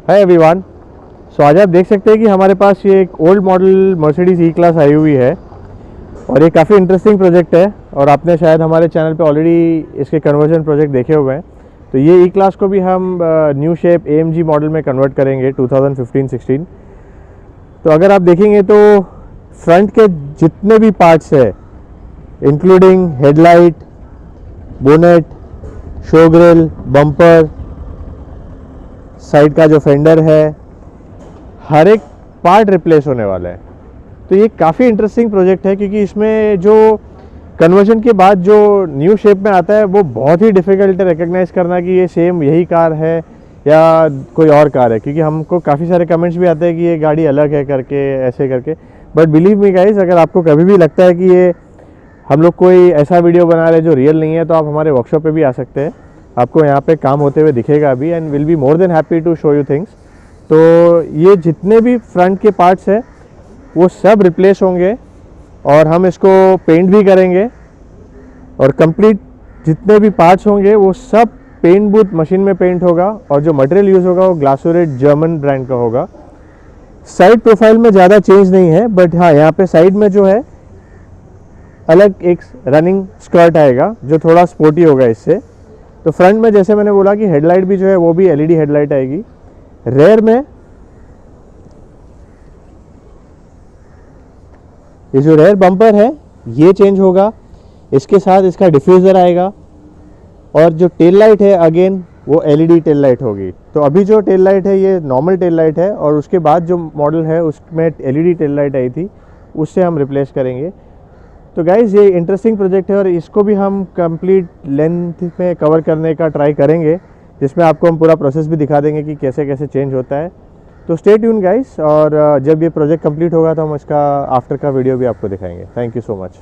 Hi everyone. सो आज आप देख सकते हैं कि हमारे पास ये एक ओल्ड मॉडल मर्सिडीज ई क्लास आई हुई है और ये काफ़ी इंटरेस्टिंग प्रोजेक्ट है और आपने शायद हमारे चैनल पे ऑलरेडी इसके कन्वर्जन प्रोजेक्ट देखे हुए हैं। तो ये ई क्लास को भी हम न्यू शेप AMG मॉडल में कन्वर्ट करेंगे 2015-16। तो अगर आप देखेंगे तो फ्रंट के जितने भी पार्ट्स है including headlight, bonnet, show grill, bumper, side का जो फेंडर है, हर एक पार्ट रिप्लेस होने वाला है। तो ये काफ़ी इंटरेस्टिंग प्रोजेक्ट है क्योंकि इसमें जो कन्वर्जन के बाद जो न्यू शेप में आता है वो बहुत ही डिफ़िकल्ट है रिकग्नाइज़ करना कि ये सेम यही कार है या कोई और कार है, क्योंकि हमको काफ़ी सारे कमेंट्स भी आते हैं कि ये गाड़ी अलग है करके, ऐसे करके। बट बिलीव मी गाइस, अगर आपको कभी भी लगता है कि ये हम लोग कोई ऐसा वीडियो बना रहे हैं जो रियल नहीं है, तो आप हमारे वर्कशॉप पे भी आ सकते हैं। आपको यहाँ पे काम होते हुए दिखेगा अभी, and will be more then happy to show you things. तो ये जितने भी फ्रंट के पार्ट्स हैं वो सब रिप्लेस होंगे और हम इसको पेंट भी करेंगे और कंप्लीट जितने भी पार्ट्स होंगे वो सब पेंट बूथ मशीन में पेंट होगा और जो मटेरियल यूज़ होगा वो ग्लासोरेट जर्मन ब्रांड का होगा। साइड प्रोफाइल में ज़्यादा चेंज नहीं है, बट हाँ यहाँ पे साइड में जो है अलग एक रनिंग स्कर्ट आएगा जो थोड़ा स्पोर्टी होगा इससे। तो फ्रंट में जैसे मैंने बोला कि हेडलाइट भी जो है वो भी LED हेडलाइट आएगी। रेयर में ये जो रेयर बम्पर है ये चेंज होगा, इसके साथ इसका डिफ्यूज़र आएगा और जो टेल लाइट है अगेन वो LED टेल लाइट होगी। तो अभी जो टेल लाइट है ये नॉर्मल टेल लाइट है और उसके बाद जो मॉडल है उसमें LED टेल लाइट आई थी, उससे हम रिप्लेस करेंगे। तो गाइज़ ये इंटरेस्टिंग प्रोजेक्ट है और इसको भी हम कंप्लीट लेंथ में कवर करने का ट्राई करेंगे, जिसमें आपको हम पूरा प्रोसेस भी दिखा देंगे कि कैसे कैसे चेंज होता है। तो स्टे ट्यून गाइस, और जब ये प्रोजेक्ट कंप्लीट होगा तो हम इसका आफ्टर का वीडियो भी आपको दिखाएंगे। Thank you so much.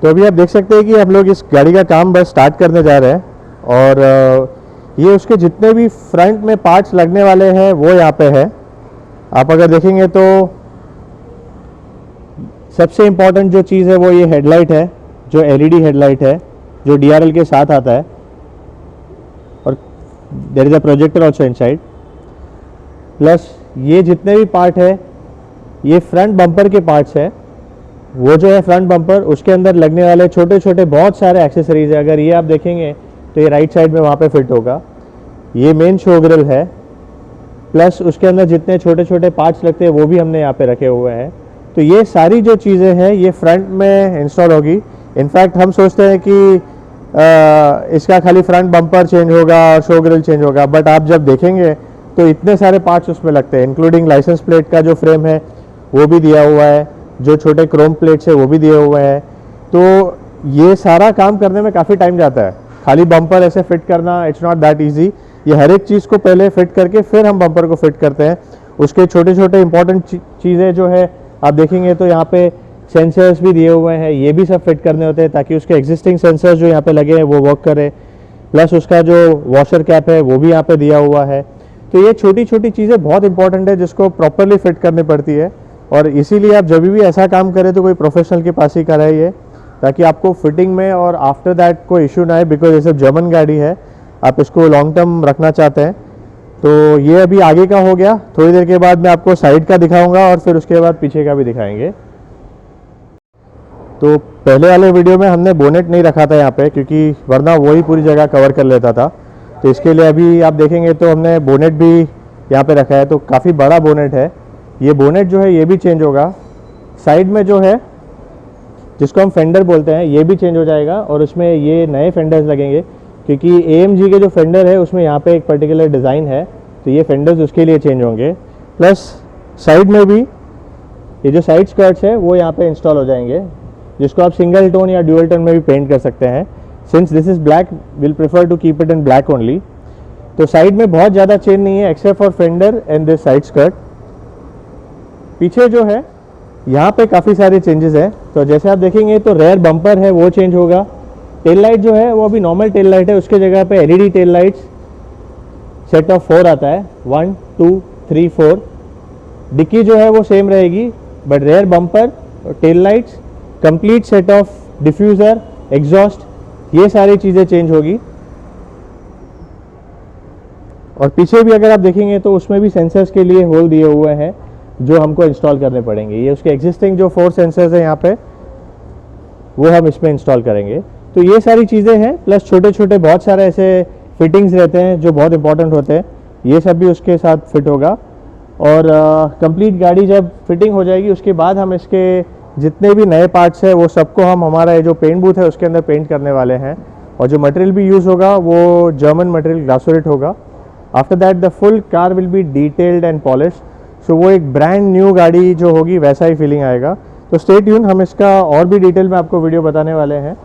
तो अभी आप देख सकते हैं कि हम लोग इस गाड़ी का काम बस स्टार्ट करने जा रहे हैं और ये उसके जितने भी फ्रंट में पार्ट्स लगने वाले हैं वो यहाँ पे है। आप अगर देखेंगे तो सबसे इम्पॉर्टेंट जो चीज़ है वो ये हेडलाइट है, जो LED हेडलाइट है जो DRL के साथ आता है, और there is a projector also inside. Plus ये जितने भी पार्ट है ये फ्रंट बम्पर के पार्ट्स है। वो जो है फ्रंट बम्पर, उसके अंदर लगने वाले छोटे छोटे बहुत सारे एक्सेसरीज है। अगर ये आप देखेंगे तो ये राइट साइड में वहाँ पे फिट होगा। ये मेन शो ग्रिल है, प्लस उसके अंदर जितने छोटे छोटे पार्ट्स लगते हैं वो भी हमने यहाँ पे रखे हुए हैं। तो ये सारी जो चीज़ें हैं ये फ्रंट में इंस्टॉल होगी। इनफैक्ट हम सोचते हैं कि इसका खाली फ्रंट बम्पर चेंज होगा और शो ग्रिल चेंज होगा, बट आप जब देखेंगे तो इतने सारे पार्ट्स उसमें लगते हैं, इंक्लूडिंग लाइसेंस प्लेट का जो फ्रेम है वो भी दिया हुआ है, जो छोटे क्रोम प्लेट्स है वो भी दिए हुए हैं। तो ये सारा काम करने में काफ़ी टाइम जाता है। खाली बम्पर ऐसे फिट करना इट्स नॉट दैट ईजी। ये हर एक चीज़ को पहले फिट करके फिर हम बम्पर को फिट करते हैं। उसके छोटे छोटे इंपॉर्टेंट चीज़ें जो है आप देखेंगे तो यहाँ पे सेंसर्स भी दिए हुए हैं, ये भी सब फिट करने होते हैं ताकि उसके एग्जिस्टिंग सेंसर्स जो यहाँ पे लगे हैं वो वर्क करे। प्लस उसका जो वॉशर कैप है वो भी यहाँ पे दिया हुआ है। तो ये छोटी छोटी चीज़ें बहुत इंपॉर्टेंट है जिसको प्रॉपरली फिट करनी पड़ती है, और इसीलिए आप जब भी ऐसा काम करें तो कोई प्रोफेशनल के पास ही कराइए ताकि आपको फिटिंग में और आफ्टर दैट कोई इशू ना आए। बिकॉज ये सब जर्मन गाड़ी है, आप इसको लॉन्ग टर्म रखना चाहते हैं। तो ये अभी आगे का हो गया। थोड़ी देर के बाद मैं आपको साइड का दिखाऊंगा और फिर उसके बाद पीछे का भी दिखाएंगे। तो पहले वाले वीडियो में हमने बोनेट नहीं रखा था यहाँ पे, क्योंकि वरना वही पूरी जगह कवर कर लेता था। तो इसके लिए अभी आप देखेंगे तो हमने बोनेट भी यहाँ पे रखा है। तो काफ़ी बड़ा बोनेट है। ये बोनेट जो है ये भी चेंज होगा। साइड में जो है जिसको हम फेंडर बोलते हैं ये भी चेंज हो जाएगा, और उसमें ये नए फेंडर्स लगेंगे क्योंकि AMG के जो फेंडर है उसमें यहाँ पे एक पर्टिकुलर डिज़ाइन है, तो ये फेंडर्स उसके लिए चेंज होंगे। प्लस साइड में भी ये जो साइड स्कर्ट्स है वो यहाँ पे इंस्टॉल हो जाएंगे, जिसको आप सिंगल टोन या ड्यूअल टोन में भी पेंट कर सकते हैं। Since this is black, will prefer to keep it in black only. तो साइड में बहुत ज़्यादा चेंज नहीं है except for fender and this side skirt. पीछे जो है यहाँ पे काफ़ी सारे चेंजेस है। तो जैसे आप देखेंगे तो रेयर बम्पर है वो चेंज होगा। टेल लाइट जो है वो अभी नॉर्मल टेल लाइट है, उसके जगह पे LED tail lights set of 4 आता है, 1 2 3 4। डिक्की जो है वो सेम रहेगी, but rear bumper, tail lights, complete set of diffuser, exhaust, ये सारी चीज़ें चेंज होगी। और पीछे भी अगर आप देखेंगे तो उसमें भी सेंसर्स के लिए होल दिए हुए हैं जो हमको इंस्टॉल करने पड़ेंगे। ये उसके एग्जिस्टिंग जो 4 सेंसर्स हैं यहाँ पे वो हम इसमें इंस्टॉल करेंगे। तो ये सारी चीज़ें हैं, प्लस छोटे छोटे बहुत सारे ऐसे फिटिंग्स रहते हैं जो बहुत इंपॉर्टेंट होते हैं, ये सब भी उसके साथ फिट होगा। और कंप्लीट गाड़ी जब फिटिंग हो जाएगी उसके बाद हम इसके जितने भी नए पार्ट्स हैं वो सबको हम हमारा ये जो पेंट बूथ है उसके अंदर पेंट करने वाले हैं। और जो मटेरियल भी यूज़ होगा वो जर्मन मटेरियल ग्लासोरेट होगा। After that the full car will be detailed and polished. So वो एक ब्रांड न्यू गाड़ी जो होगी वैसा ही फीलिंग आएगा। तो स्टे ट्यून, हम इसका और भी डिटेल में आपको वीडियो बताने वाले हैं।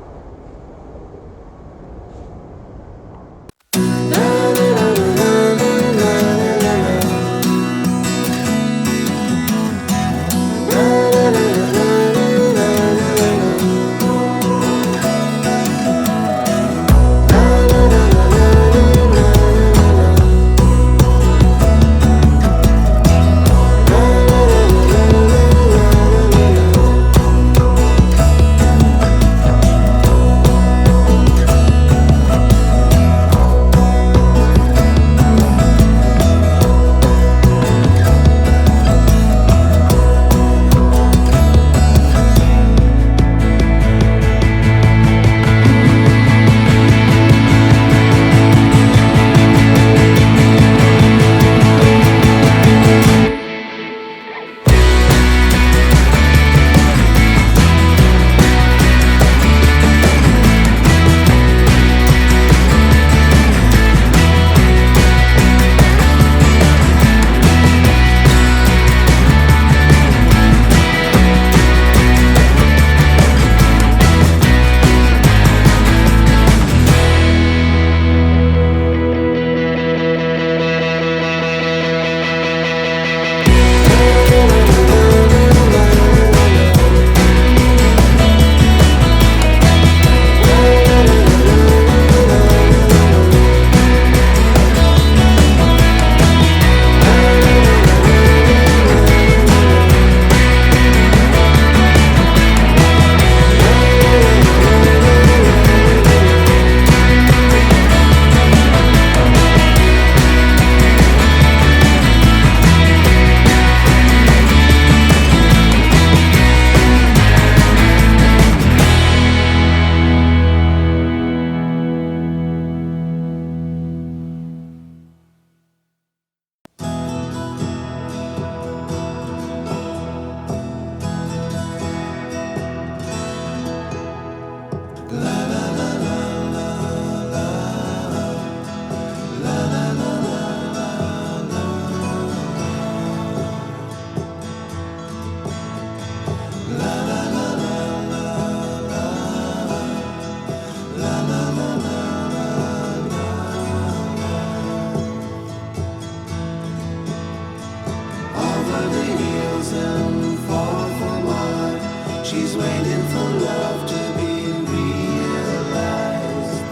She's waiting for love to be realized.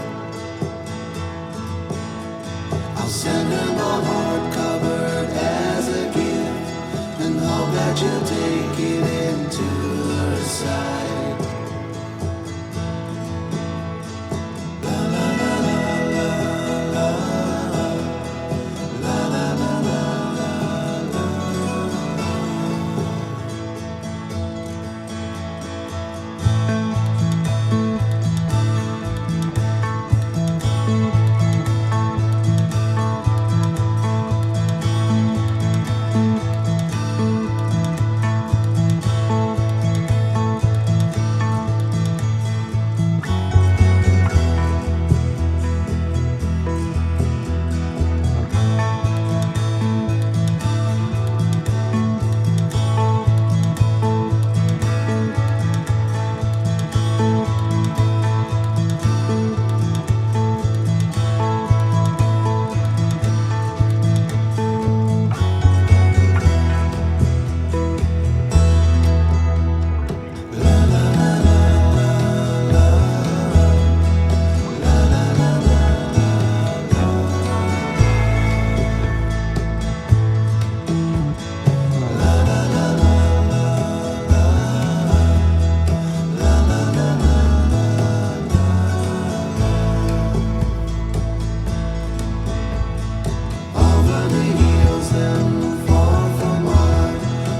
I'll send her my heart covered as a gift, and hope that you'll take it into her side. La la la la la la la la la la la.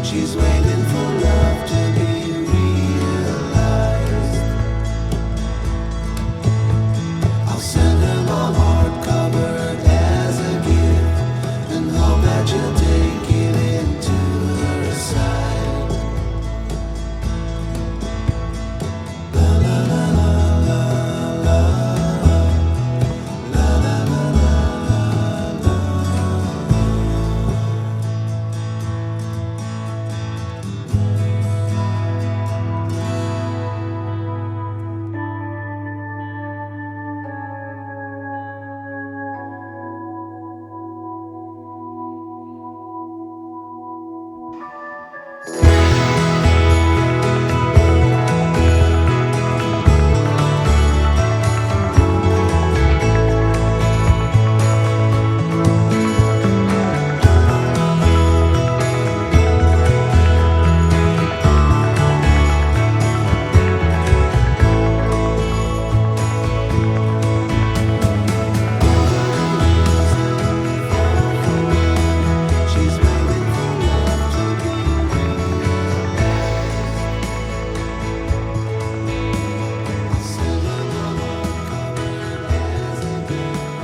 She's waiting for love to be realized. I'll send her my heart covered as a gift, and hope that you'll take it into her side. La la la la la la la la la la. She's waiting for love to be realized.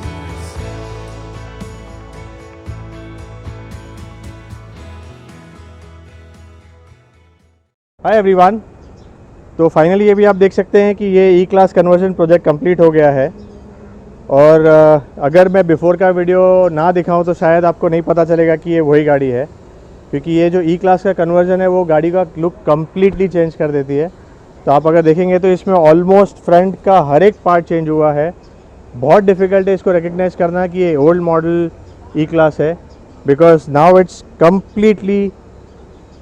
I'll send her my heart covered as a gift, and hope that you'll take it into her side. Hi everyone. तो finally ये भी आप देख सकते हैं कि ये ई class conversion project complete हो गया है। और अगर मैं बिफ़ोर का वीडियो ना दिखाऊं तो शायद आपको नहीं पता चलेगा कि ये वही गाड़ी है, क्योंकि ये जो ई क्लास का कन्वर्जन है वो गाड़ी का लुक कम्प्लीटली चेंज कर देती है। तो आप अगर देखेंगे तो इसमें ऑलमोस्ट फ्रंट का हर एक पार्ट चेंज हुआ है। बहुत डिफ़िकल्ट है इसको रिकग्नाइज़ करना कि ये ओल्ड मॉडल ई क्लास है, because now it's completely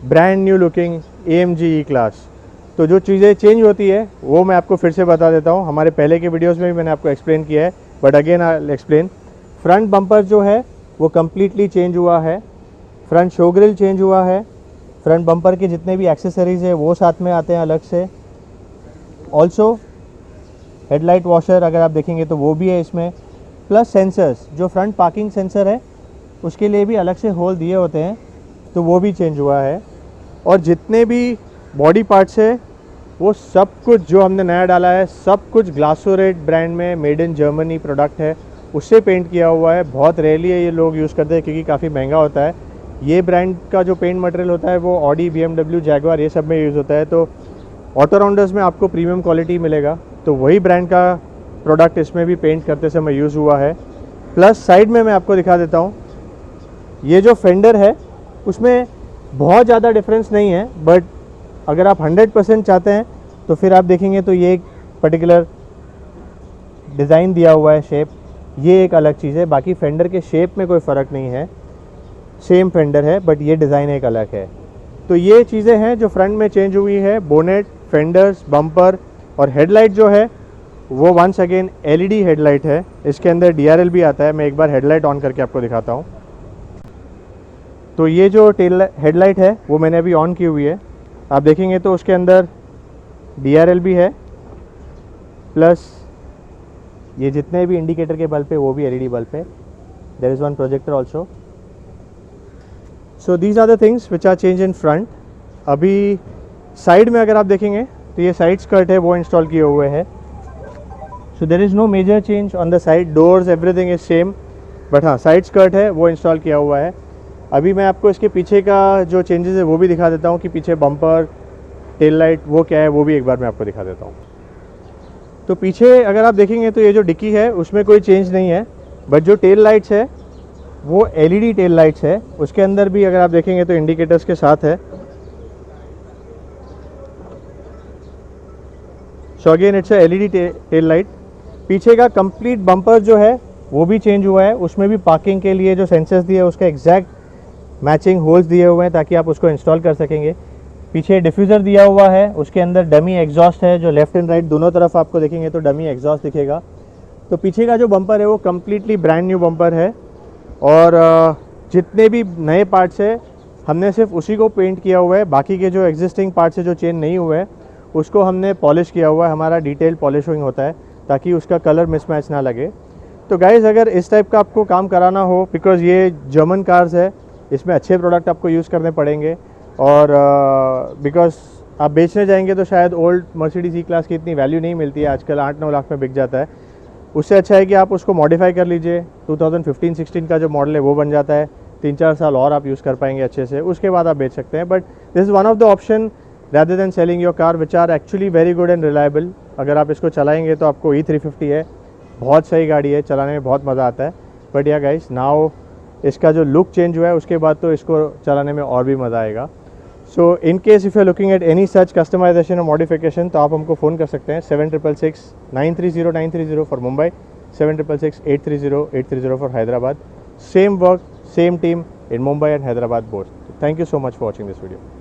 brand new looking AMG E class. तो जो चीज़ें चेंज होती है वो मैं आपको फिर से बता देता हूँ। हमारे पहले के वीडियोस में भी मैंने आपको एक्सप्लेन किया है, but again I will explain. Front bumper जो है वो कम्प्लीटली चेंज हुआ है, फ्रंट शो ग्रिल चेंज हुआ है, फ्रंट बम्पर के जितने भी एक्सेसरीज़ है वो साथ में आते हैं अलग से। ऑल्सो हेडलाइट वॉशर अगर आप देखेंगे तो वो भी है इसमें, प्लस सेंसर्स, जो फ्रंट पार्किंग सेंसर है उसके लिए भी अलग से होल दिए होते हैं, तो वो भी चेंज हुआ है। और जितने भी बॉडी पार्ट्स है वो सब कुछ जो हमने नया डाला है सब कुछ ग्लासोरेट ब्रांड में मेड इन जर्मनी प्रोडक्ट है, उससे पेंट किया हुआ है। बहुत रेयरली ये लोग यूज़ करते हैं क्योंकि काफ़ी महंगा होता है। ये ब्रांड का जो पेंट मटेरियल होता है वो ऑडी, BMW, जैगवार ये सब में यूज़ होता है। तो ऑटो राउंडर्स में आपको प्रीमियम क्वालिटी मिलेगा, तो वही ब्रांड का प्रोडक्ट इसमें भी पेंट करते समय यूज़ हुआ है। प्लस साइड में मैं आपको दिखा देता हूँ, ये जो फेंडर है उसमें बहुत ज़्यादा डिफरेंस नहीं है, बट अगर आप 100% चाहते हैं तो फिर आप देखेंगे तो ये एक पर्टिकुलर डिज़ाइन दिया हुआ है शेप, ये एक अलग चीज़ है। बाकी फेंडर के शेप में कोई फ़र्क नहीं है, सेम फेंडर है, बट ये डिज़ाइन एक अलग है। तो ये चीज़ें हैं जो फ्रंट में चेंज हुई है। बोनेट, फेंडर्स, बम्पर और हेडलाइट जो है वो वंस अगेन एलईडी हेडलाइट है। इसके अंदर डीआरएल भी आता है। मैं एक बार हेडलाइट ऑन करके आपको दिखाता हूँ। तो ये जो टेल हेडलाइट है वो मैंने अभी ऑन की हुई है। आप देखेंगे तो उसके अंदर डीआरएल भी है, प्लस ये जितने भी इंडिकेटर के बल्ब है वो भी एलईडी बल्ब है। There is one projector also. So these are the things which are change in front. अभी साइड में अगर आप देखेंगे तो ये साइड स्कर्ट है वो इंस्टॉल किए हुए हैं। So there is no major change on the side, doors everything is same, but हाँ साइड स्कर्ट है वो इंस्टॉल किया हुआ है। अभी मैं आपको इसके पीछे का जो चेंजेस है वो भी दिखा देता हूँ कि पीछे बम्पर, टेल लाइट वो क्या है, वो भी एक बार मैं आपको दिखा देता हूँ। तो पीछे अगर आप देखेंगे तो ये जो डिक्की है उसमें कोई चेंज नहीं है, बट जो टेल लाइट्स है वो एलईडी टेल लाइट्स है। उसके अंदर भी अगर आप देखेंगे तो इंडिकेटर्स के साथ है। So again it's LED tail light. पीछे का कंप्लीट बम्पर जो है वो भी चेंज हुआ है। उसमें भी पार्किंग के लिए जो सेंसर्स दिए उसका एग्जैक्ट मैचिंग होल्स दिए हुए हैं ताकि आप उसको इंस्टॉल कर सकेंगे। पीछे डिफ्यूज़र दिया हुआ है, उसके अंदर डमी एग्जॉस्ट है जो लेफ़्ट एंड राइट दोनों तरफ आपको देखेंगे तो डमी एग्जॉस्ट दिखेगा। तो पीछे का जो बम्पर है वो कम्प्लीटली ब्रांड न्यू बम्पर है। और जितने भी नए पार्ट्स है हमने सिर्फ उसी को पेंट किया हुआ है। बाकी के जो एग्जिस्टिंग पार्ट्स है जो चेंज नहीं हुए हैं उसको हमने पॉलिश किया हुआ है। हमारा डिटेल पॉलिशिंग होता है ताकि उसका कलर मिसमैच ना लगे। तो गाइज़ अगर इस टाइप का आपको काम कराना हो, बिकॉज़ ये जर्मन कार्स है, इसमें अच्छे प्रोडक्ट आपको यूज़ करने पड़ेंगे। और बिकॉज़ आप बेचने जाएंगे तो शायद ओल्ड मर्सिडीज ई क्लास की इतनी वैल्यू नहीं मिलती है, आजकल 8-9 लाख में बिक जाता है। उससे अच्छा है कि आप उसको मॉडिफाई कर लीजिए। 2015-16 का जो मॉडल है वो बन जाता है, 3-4 साल और आप यूज़ कर पाएंगे अच्छे से, उसके बाद आप बेच सकते हैं। But this is one of the option rather than selling your car which are actually very good and reliable। अगर आप इसको चलाएंगे तो आपको E350 है, बहुत सही गाड़ी है, चलाने में बहुत मज़ा आता है। बट या गाइस नाउ इसका जो लुक चेंज हुआ है उसके बाद तो इसको चलाने में और भी मज़ा आएगा। So in case if you are looking at any such customization और मॉडिफिकेशन तो आप हमको फ़ोन कर सकते हैं 7666-930-930 for Mumbai, 7666-830-830 for Hyderabad. Same work, same team in Mumbai and Hyderabad both. Thank you so much for watching this video.